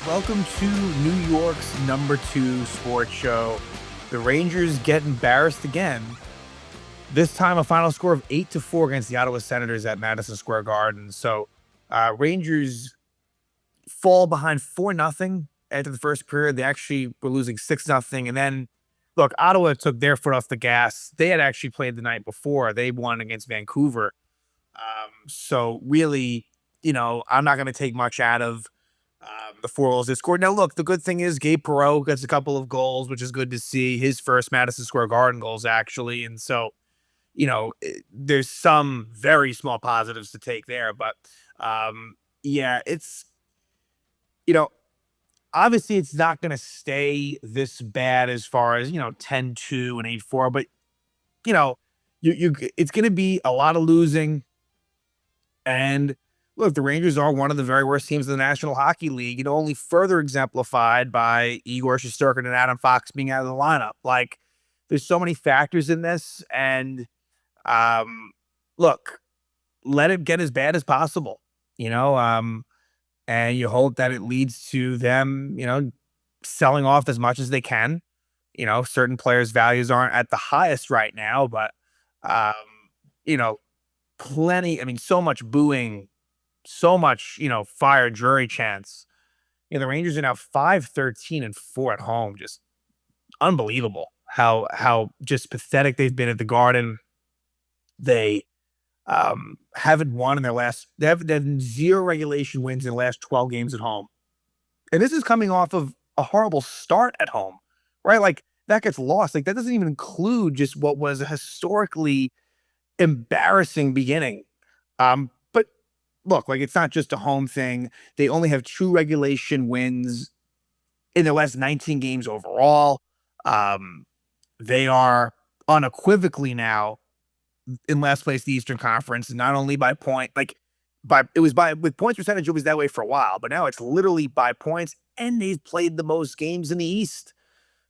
Welcome to New York's #2 sports show. The Rangers get embarrassed again. This time, a final score of 8-4 against the Ottawa Senators at Madison Square Garden. So, Rangers fall behind 4-0 after the first period. They actually were losing 6-0. And then, look, Ottawa took their foot off the gas. They had actually played the night before. They won against Vancouver. So, really, I'm not going to take much out of the 4 goals they scored. Now, look, the good thing is Gabe Perreault gets a couple of goals, which is good to see. His first Madison Square Garden goals, actually. And so, there's some very small positives to take there. But yeah, you know, obviously it's not going to stay this bad as far as, 10-2 and 8-4. But, you know, it's going to be a lot of losing. And look, the Rangers are one of the very worst teams in the National Hockey League, only further exemplified by Igor Shesterkin and Adam Fox being out of the lineup. Like, there's so many factors in this. And look, let it get as bad as possible, and you hope that it leads to them, selling off as much as they can. Certain players' values aren't at the highest right now, but, um, you know, plenty, so much booing, so much, fire Drury chants. The Rangers are now 5-13-4 at home. Just unbelievable how just pathetic they've been at the Garden. They haven't won in their last. They have 0 regulation wins in the last 12 games at home, and this is coming off of a horrible start at home, right? Like, that gets lost. Like, that doesn't even include just what was a historically embarrassing beginning. But look, like, it's not just a home thing. They only have 2 regulation wins in their last 19 games overall. They are unequivocally now in last place in the Eastern Conference, not only by point, like, with points percentage, it was that way for a while, but now it's literally by points, and they've played the most games in the East.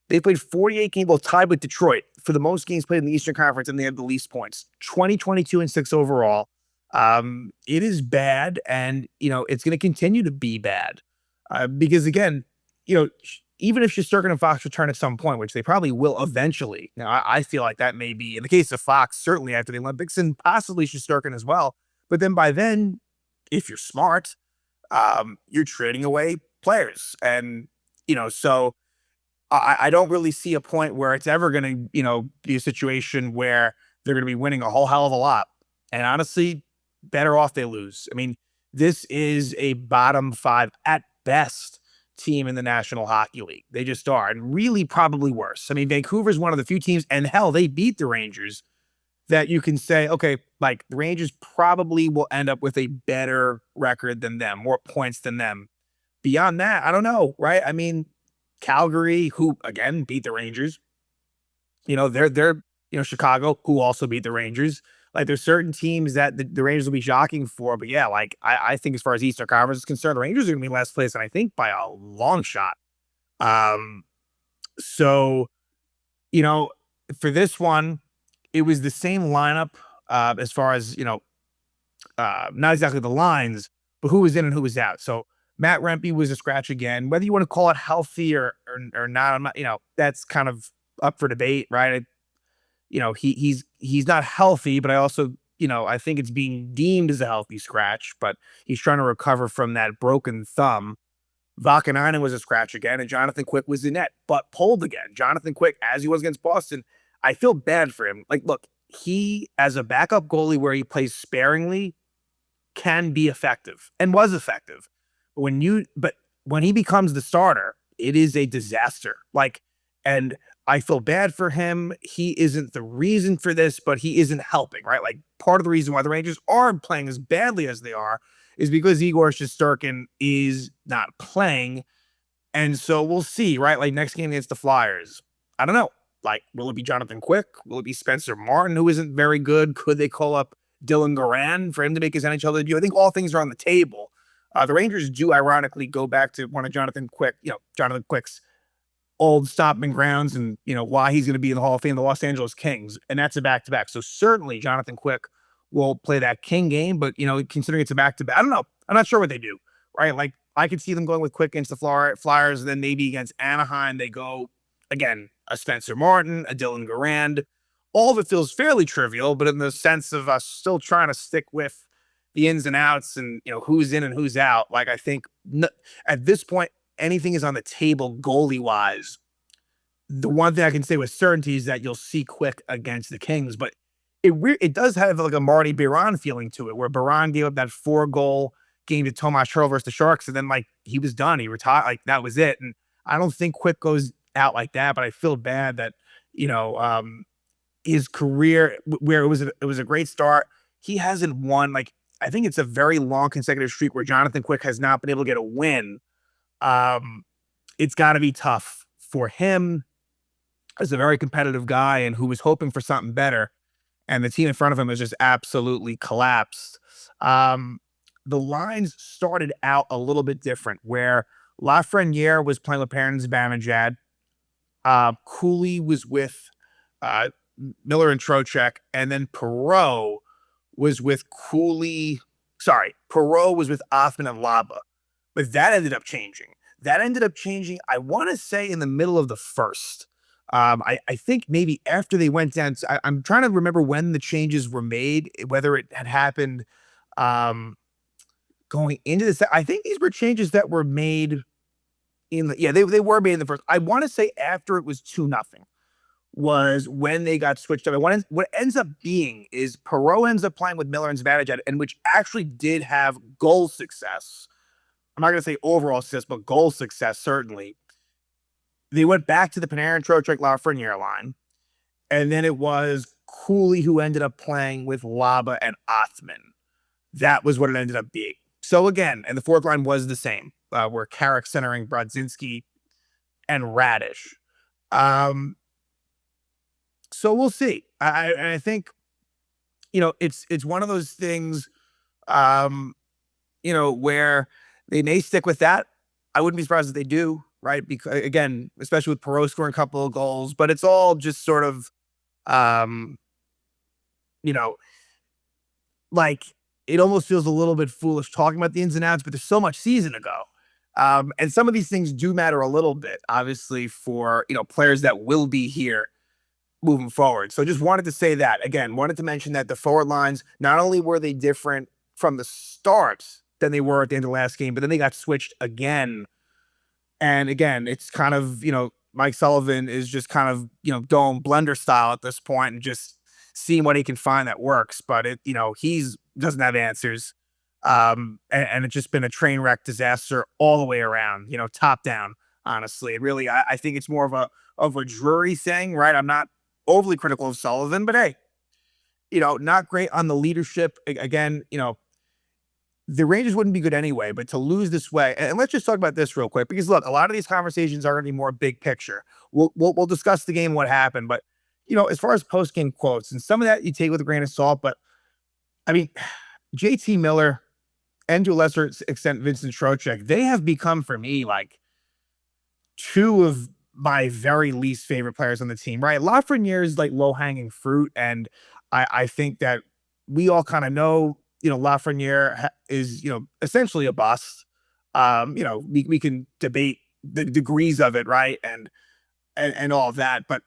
They played 48 games, well, tied with Detroit for the most games played in the Eastern Conference, and they have the least points. 20-22-6 overall. It is bad, and it's going to continue to be bad, because again, even if Shesterkin and Fox return at some point, which they probably will eventually. Now, I feel like that may be in the case of Fox, certainly after the Olympics, and possibly Shesterkin as well. But then by then, if you're smart, you're trading away players, and so I don't really see a point where it's ever going to, be a situation where they're going to be winning a whole hell of a lot. And honestly, better off they lose. This is a bottom 5 at best team in the National Hockey League. They just are, and really probably worse. Vancouver's one of the few teams, and hell, they beat the Rangers, that you can say, okay, like, the Rangers probably will end up with a better record than them, more points than them. Beyond that, I don't know, right? Calgary, who again beat the Rangers, they're Chicago, who also beat the Rangers. Like, there's certain teams that the Rangers will be shocking for, but yeah, like, I think as far as Eastern Conference is concerned, the Rangers are going to be last place, and I think by a long shot. So, for this one, it was the same lineup, as far as, not exactly the lines, but who was in and who was out. So Matt Rempe was a scratch again. Whether you want to call it healthy or not, I'm not, that's kind of up for debate, right? He's not healthy, but I also, I think it's being deemed as a healthy scratch, but he's trying to recover from that broken thumb. Vakanainen was a scratch again, and Jonathan Quick was in net, but pulled again. Jonathan Quick, as he was against Boston, I feel bad for him. Like, look, he, as a backup goalie where he plays sparingly, can be effective and was effective. But when he becomes the starter, it is a disaster. Like, and I feel bad for him. He isn't the reason for this, but he isn't helping, right? Like, part of the reason why the Rangers are playing as badly as they are is because Igor Shesterkin is not playing. And so we'll see, right? Like, next game against the Flyers, I don't know. Like, will it be Jonathan Quick? Will it be Spencer Martin, who isn't very good? Could they call up Dylan Garand for him to make his NHL debut? I think all things are on the table. The Rangers do ironically go back to one of Jonathan Quick's old stomping grounds, and why he's going to be in the Hall of Fame, the Los Angeles Kings, and that's a back-to-back. So certainly Jonathan Quick will play that King game, but considering it's a back-to-back, I don't know. I'm not sure what they do, right? Like, I could see them going with Quick against the Flyers, and then maybe against Anaheim, they go, again, a Spencer Martin, a Dylan Garand. All of it feels fairly trivial, but in the sense of us still trying to stick with the ins and outs and, who's in and who's out. Like, I think at this point, anything is on the table goalie wise. The one thing I can say with certainty is that you'll see Quick against the Kings, but it does have like a Marty Biron feeling to it, where Biron gave up that 4-goal game to Tomas Hertl versus the Sharks, and then like he was done, he retired, like that was it. And I don't think Quick goes out like that, but I feel bad that his career, where it was a great start, he hasn't won. Like, I think it's a very long consecutive streak where Jonathan Quick has not been able to get a win. It's got to be tough for him as a very competitive guy and who was hoping for something better, and the team in front of him has just absolutely collapsed. The lines started out a little bit different, where Lafreniere was playing with Perrin Zibanejad. Cooley was with Miller and Trocheck, and then Perreault was with Cooley. Sorry, Perreault was with Offman and Laba, but that ended up changing. I want to say, in the middle of the first. I think maybe after they went down. I'm trying to remember when the changes were made, whether it had happened going into this. I think these were changes that were made they were made in the first. I want to say after it was 2-0 was when they got switched up. And what ends up being is Perreault ends up playing with Miller and Zibanejad, and which actually did have goal success. I'm not going to say overall success, but goal success, certainly. They went back to the Panarin, Trocheck, Lafreniere line, and then it was Cooley who ended up playing with Laba and Othman. That was what it ended up being. So again, and the fourth line was the same, where Carrick centering Brodzinski and Radish. So we'll see. I think, it's one of those things, where they may stick with that. I wouldn't be surprised if they do, right? Because again, especially with Perreault scoring a couple of goals, but it's all just sort of, like, it almost feels a little bit foolish talking about the ins and outs, but there's so much season to go. And some of these things do matter a little bit, obviously, for, players that will be here moving forward. So just wanted to say that. Again, wanted to mention that the forward lines, not only were they different from the start than they were at the end of the last game, but then they got switched again. And again, it's kind of, Mike Sullivan is just kind of, going blender style at this point and just seeing what he can find that works. But he's doesn't have answers. And it's just been a train wreck disaster all the way around, top down, honestly. And really, I think it's more of a Drury thing, right? I'm not overly critical of Sullivan, but hey, not great on the leadership. Again, the Rangers wouldn't be good anyway, but to lose this way, and let's just talk about this real quick, because look, a lot of these conversations are going to be more big picture. We'll discuss the game, what happened, but as far as post game quotes, and some of that you take with a grain of salt, but I mean, JT Miller and to a lesser extent Vincent Trocheck, they have become for me like two of my very least favorite players on the team, right? Lafreniere is like low hanging fruit, and I think that we all kind of know. Lafreniere is, essentially a bust. We can debate the degrees of it, right? And all of that. But,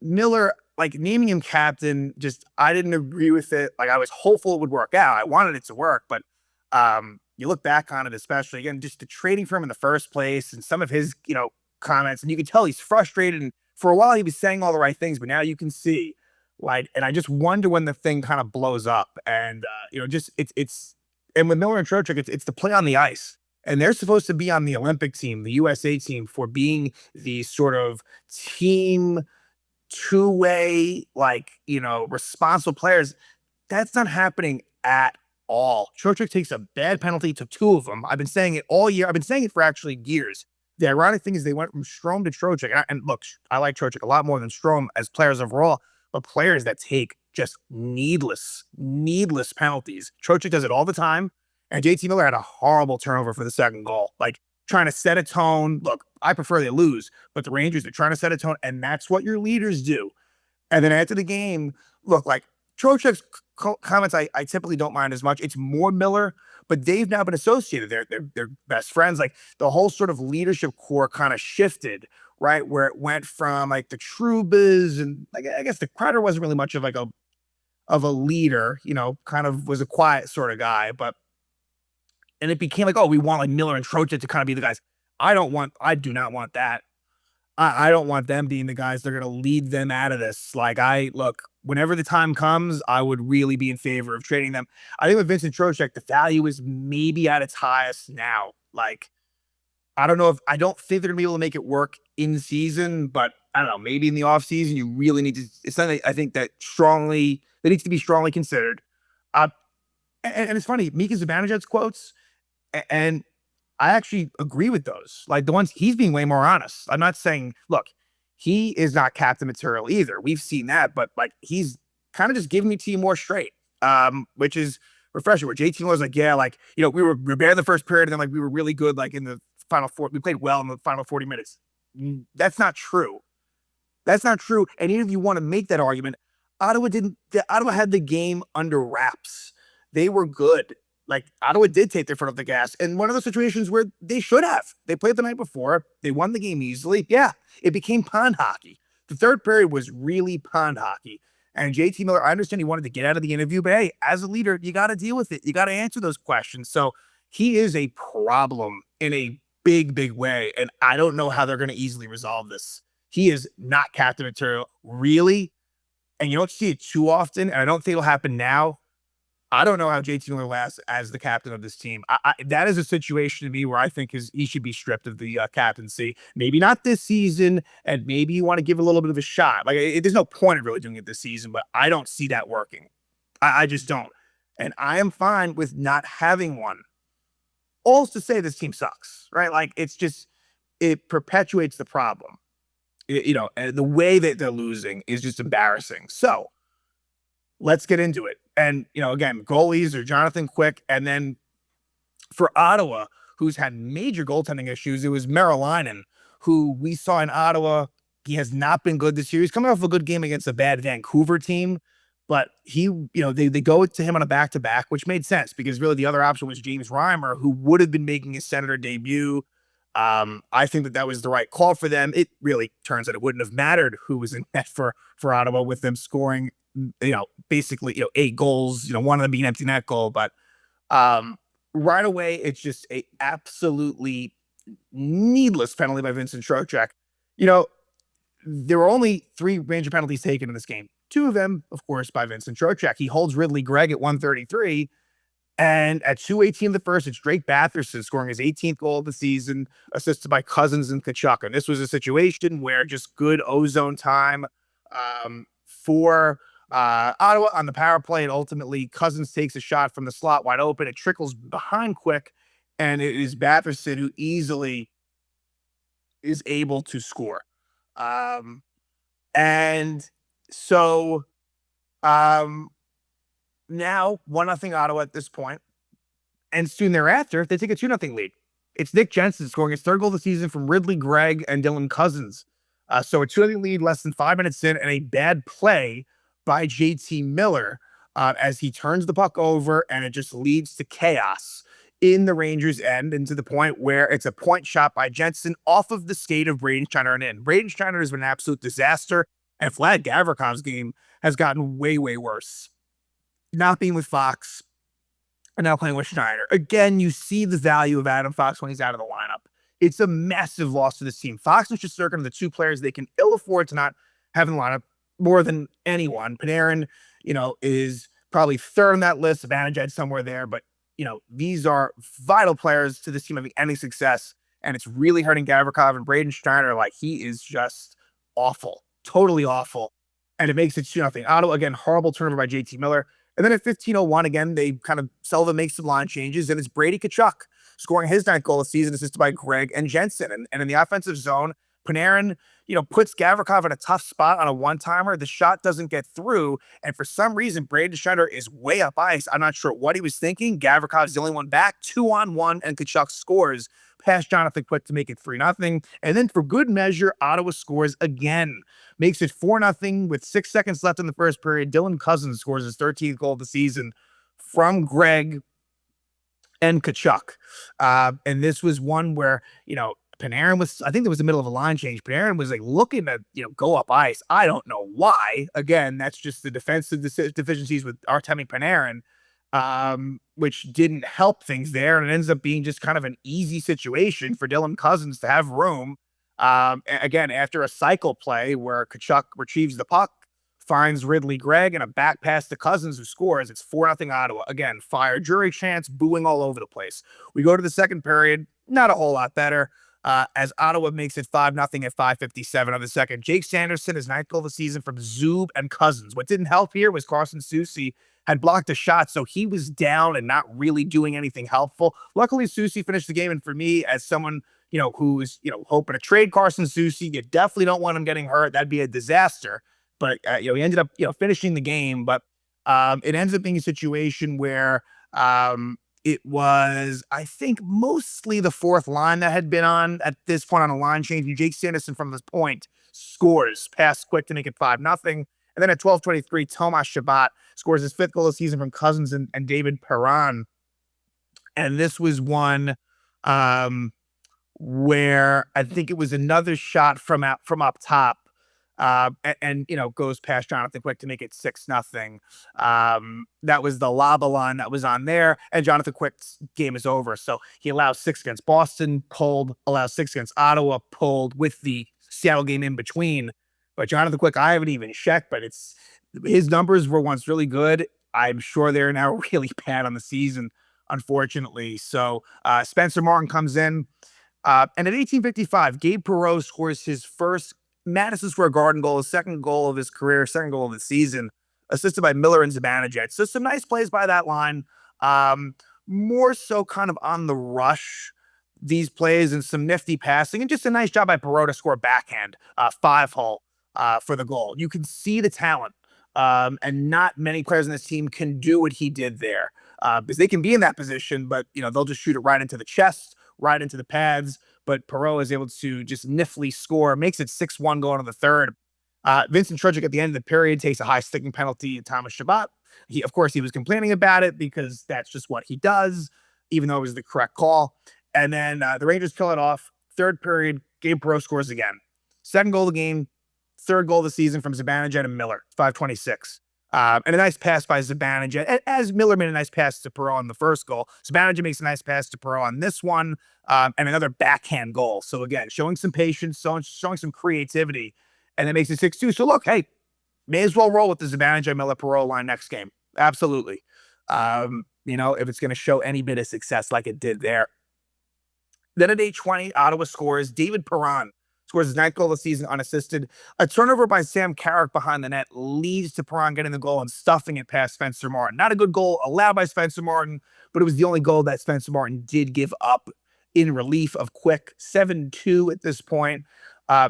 Miller, like naming him captain, just, I didn't agree with it. Like I was hopeful it would work out. I wanted it to work, but you look back on it, especially again, just the trading for him in the first place and some of his, comments, and you can tell he's frustrated. And for a while he was saying all the right things, but now you can see, like, and I just wonder when the thing kind of blows up. And it's and with Miller and Trocheck, it's the play on the ice, and they're supposed to be on the Olympic team, the USA team, for being the sort of team two-way, like responsible players. That's not happening at all. Trocheck takes a bad penalty, took 2 of them. I've been saying it all year. I've been saying it for actually years. The ironic thing is they went from Strome to Trocheck, and look, I like Trocheck a lot more than Strome as players overall. But players that take just needless penalties. Trocheck does it all the time. And JT Miller had a horrible turnover for the second goal. Like, trying to set a tone. Look, I prefer they lose, but the Rangers are trying to set a tone, and that's what your leaders do. And then after the game, look, like, Trocheck's comments I typically don't mind as much. It's more Miller, but they've now been associated. They're best friends. Like the whole sort of leadership core kind of shifted, right? Where it went from like the Trubas and like I guess the Crowder wasn't really much of like a leader, kind of was a quiet sort of guy, but and it became like, oh, we want like Miller and Trocheck to kind of be the guys. I do not want that. I don't want them being the guys that are going to lead them out of this. Like, look, whenever the time comes, I would really be in favor of trading them. I think with Vincent Trocheck, the value is maybe at its highest now. Like, I don't think they're going to be able to make it work in season, but I don't know, maybe in the off season, you really need to, it's something I think that needs to be strongly considered. Uh, and it's funny, Mika Zibanejad's quotes, and I actually agree with those. Like the ones he's being way more honest. I'm not saying, look, he is not captain material either. We've seen that, but like he's kind of just giving me to you more straight, which is refreshing. Where JT was like, yeah, like we were bad in the first period, and then like we were really good like in the final four. We played well in the final 40 minutes. That's not true. That's not true. And even if you want to make that argument, Ottawa didn't. Ottawa had the game under wraps. They were good. Like Ottawa did take their foot off the gas, and one of those situations where they should have. They played the night before. They won the game easily. Yeah, it became pond hockey. The third period was really pond hockey. And JT Miller, I understand he wanted to get out of the interview, but hey, as a leader, you got to deal with it. You got to answer those questions. So he is a problem in a big, big way, and I don't know how they're going to easily resolve this. He is not captain material, really, and you don't see it too often, and I don't think it'll happen now. I don't know how JT Miller lasts as the captain of this team. That is a situation to me where I think he should be stripped of the captaincy. Maybe not this season, and maybe you want to give a little bit of a shot. Like, there's no point in really doing it this season, but I don't see that working. I just don't. And I am fine with not having one. All's to say this team sucks, right? Like, it perpetuates the problem. And the way that they're losing is just embarrassing. So let's get into it. And, again, goalies are Jonathan Quick. And then for Ottawa, who's had major goaltending issues, it was Merrilainen, who we saw in Ottawa. He has not been good this year. He's coming off a good game against a bad Vancouver team. But they go to him on a back-to-back, which made sense because really the other option was James Reimer, who would have been making his Senator debut. I think that was the right call for them. It really turns out it wouldn't have mattered who was in net for Ottawa with them scoring basically, 8 goals, one of them being an empty net goal. But right away, it's just a absolutely needless penalty by Vincent Trocheck. There were only 3 major penalties taken in this game. 2 of them, of course, by Vincent Trocheck. He holds Ridley Gregg at 133. And at 2:18 in the first, it's Drake Batherson scoring his 18th goal of the season, assisted by Cousins and Tkachuk. And this was a situation where just good ozone time for Ottawa on the power play, and ultimately Cousins takes a shot from the slot wide open. It trickles behind Quick, and it is Batherson who easily is able to score. And so now 1-0 Ottawa at this point, and soon thereafter they take a 2-0 lead. It's Nick Jensen scoring his 3rd goal of the season from Ridley Gregg and Dylan Cousins. So a 2-0 lead less than 5 minutes in, and a bad play by JT Miller as he turns the puck over, and it just leads to chaos in the Rangers' end, and to the point where it's a point shot by Jensen off of the skate of Braden Schneider and in. Braden Schneider has been an absolute disaster, and Vlad Gavrikov's game has gotten way, way worse. Not being with Fox, and now playing with Schneider. Again, you see the value of Adam Fox when he's out of the lineup. It's a massive loss to this team. Fox and Shesterkin are the 2 players they can ill afford to not have in the lineup more than anyone. Panarin, is probably 3rd on that list. Zibanejad somewhere there, but these are vital players to this team having any success, and it's really hurting Gavrikov and Braden Schneider. Like, he is just awful, totally awful, and it makes it 2-0. Ottawa, again, horrible turnover by JT Miller. And then at 15:01, again, they kind of Sullivan makes some line changes, and it's Brady Tkachuk scoring his 9th goal of the season, assisted by Gregg and Jensen. And in the offensive zone, Panarin, puts Gavrikov in a tough spot on a one-timer. The shot doesn't get through, and for some reason, Braden Schneider is way up ice. I'm not sure what he was thinking. Gavrikov's the only one back, 2-on-1, and Tkachuk scores past Jonathan Quick to make it 3-0. And then for good measure, Ottawa scores again, makes it 4-0 with 6 seconds left in the first period. Dylan Cousins scores his 13th goal of the season from Greg and Tkachuk. And this was one where, Panarin was, I think there was the middle of a line change. Panarin was like looking to, go up ice. I don't know why. Again, that's just the defensive deficiencies with Artemi Panarin, which didn't help things there. And it ends up being just kind of an easy situation for Dylan Cousins to have room. Again, after a cycle play where Tkachuk retrieves the puck, finds Ridley Gregg, and a back pass to Cousins, who scores. It's 4-0 Ottawa. Again, fire Drury chants, booing all over the place. We go to the second period, not a whole lot better, as Ottawa makes it 5-0 at 5:57 of the second. Jake Sanderson, his 9th goal of the season from Zub and Cousins. What didn't help here was Carson Soucy had blocked a shot, so he was down and not really doing anything helpful. Luckily, Soucy finished the game, and for me, as someone who's hoping to trade Carson Soucy, you definitely don't want him getting hurt. That'd be a disaster. But he ended up finishing the game. But it ends up being a situation where it was, I think, mostly the fourth line that had been on at this point on a line change. And Jake Sanderson from this point scores past Quick to make it 5-0. And then at 12:23, Tomas Chabot scores his 5th goal of the season from Cousins and David Perron. And this was one where I think it was another shot from up top. And goes past Jonathan Quick to make it 6-0. That was the Laba line that was on there, and Jonathan Quick's game is over. So he allows 6 against Boston, pulled, allows 6 against Ottawa, pulled, with the Seattle game in between. But Jonathan Quick, I haven't even checked, but his numbers were once really good. I'm sure they're now really bad on the season, unfortunately. So Spencer Martin comes in, and at 18:55, Gabe Perreault scores his first Madison Square Garden goal, his 2nd goal of his career, 2nd goal of the season, assisted by Miller and Zibanejad. So some nice plays by that line. More so kind of on the rush, these plays, and some nifty passing, and just a nice job by Perreault to score backhand, 5-hole for the goal. You can see the talent, and not many players in this team can do what he did there, because they can be in that position, but they'll just shoot it right into the chest, right into the pads. But Perreault is able to just niftily score, makes it 6-1 going to the third. Vincent Trocheck at the end of the period takes a high sticking penalty at Thomas Chabot. Of course, he was complaining about it because that's just what he does, even though it was the correct call. And then the Rangers kill it off. Third period, Gabe Perreault scores again. 2nd goal of the game, 3rd goal of the season from Zibanejad and Miller, 5:26. And a nice pass by Zibanejad. As Miller made a nice pass to Perreault on the first goal, Zibanejad makes a nice pass to Perreault on this one, and another backhand goal. So again, showing some patience, showing some creativity, and it makes it 6-2. So look, hey, may as well roll with the Zibanejad Miller Perreault line next game. Absolutely. If it's going to show any bit of success like it did there. Then at 8:20, Ottawa scores. David Perron scores his 9th goal of the season unassisted. A turnover by Sam Carrick behind the net leads to Perron getting the goal and stuffing it past Spencer Martin. Not a good goal allowed by Spencer Martin, but it was the only goal that Spencer Martin did give up in relief of Quick. 7-2 at this point.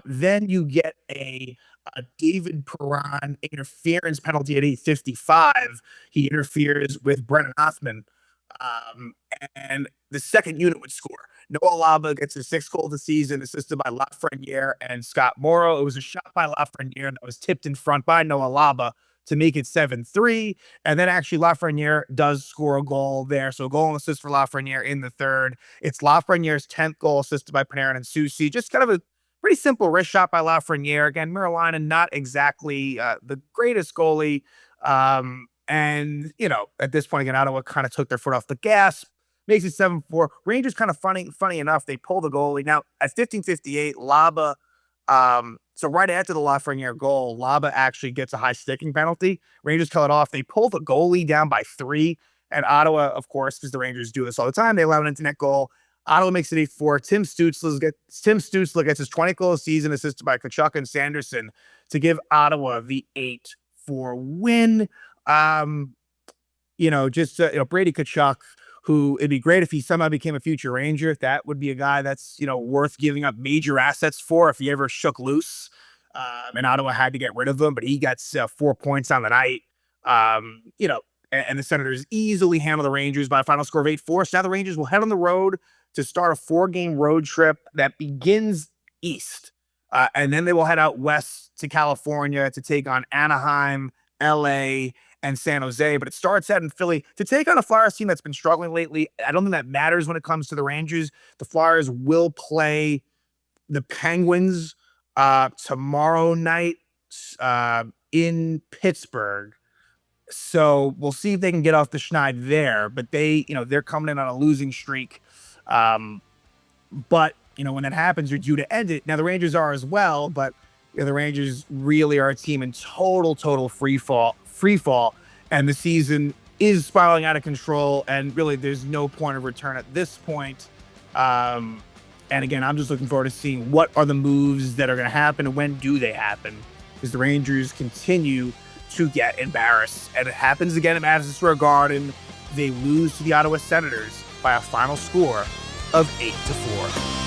Then you get a David Perron interference penalty at 8:55. He interferes with Brennan Hoffman, and the second unit would score. Noah Laba gets his 6th goal of the season, assisted by Lafreniere and Scott Morrow. It was a shot by Lafreniere that was tipped in front by Noah Laba to make it 7-3. And then actually Lafreniere does score a goal there. So a goal and assist for Lafreniere in the third. It's Lafreniere's 10th goal, assisted by Panarin and Soucy. Just kind of a pretty simple wrist shot by Lafreniere. Again, Muralainen, not exactly the greatest goalie. And, at this point, again, Ottawa kind of took their foot off the gas. Makes it 7-4. Rangers kind of funny enough, they pull the goalie. Now, at 15:58, Laba, so right after the Lafreniere goal, Laba actually gets a high sticking penalty. Rangers kill it off. They pull the goalie down by 3. And Ottawa, of course, because the Rangers do this all the time, they allow an internet goal. Ottawa makes it 8-4. Tim Stützle gets his 20th goal of the season, assisted by Tkachuk and Sanderson, to give Ottawa the 8-4 win. Brady Tkachuk, who it'd be great if he somehow became a future Ranger. That would be a guy that's, worth giving up major assets for if he ever shook loose. And Ottawa had to get rid of him, but he gets 4 points on the night. And the Senators easily handle the Rangers by a final score of 8-4. So now the Rangers will head on the road to start a 4-game road trip that begins east. And then they will head out west to California to take on Anaheim, LA, and San Jose. But it starts out in Philly to take on a Flyers team that's been struggling lately. I don't think that matters when it comes to the Rangers. The Flyers will play the Penguins tomorrow night in Pittsburgh. So we'll see if they can get off the schneid there. But they're coming in on a losing streak. But when that happens, you're due to end it. Now the Rangers are as well, but the Rangers really are a team in total free fall, and the season is spiraling out of control. And really, there's no point of return at this point. And again, I'm just looking forward to seeing what are the moves that are going to happen and when do they happen, because the Rangers continue to get embarrassed, and it happens again at Madison Square Garden. They lose to the Ottawa Senators by a final score of 8-4.